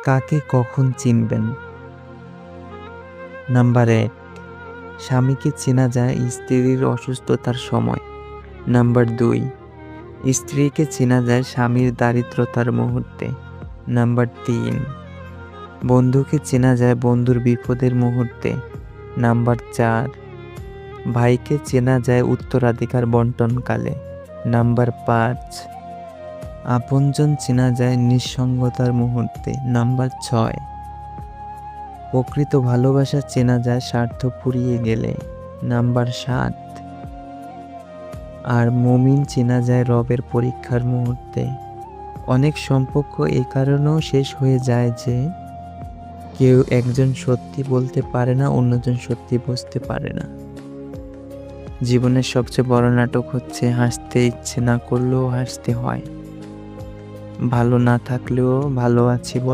কাকে কখন চিনবেন? নাম্বার ১, স্বামীকে চেনা যায় স্ত্রীর অসুস্থতার সময়। নাম্বার ২, স্ত্রীকে চেনা যায় স্বামীর দারিদ্রতার মুহূর্তে। নাম্বার ৩, বন্ধুকে চেনা যায় বন্ধুর বিপদের মুহূর্তে। নাম্বার ৪, ভাইকে চেনা যায় উত্তরাধিকার বন্টনকালে। নাম্বার ৫, আপনজন চেনা যায় নিঃসঙ্গতার মুহূর্তে। নাম্বার ৬, প্রকৃত ভালোবাসা চেনা যায় স্বার্থ ফুরিয়ে গেলে। নাম্বার ৭, আর মুমিন চেনা যায় রবের পরীক্ষার মুহূর্তে। অনেক সম্পর্ক এ কারণেও শেষ হয়ে যায় যে কেউ একজন সত্যি বলতে পারে না, অন্যজন সত্যি বুঝতে পারে না। জীবনের সবচেয়ে বড় নাটক হচ্ছে হাসতে ইচ্ছে না করলেও হাসতে হয়, ভালো না থাকলেও ভালো আছি বলতে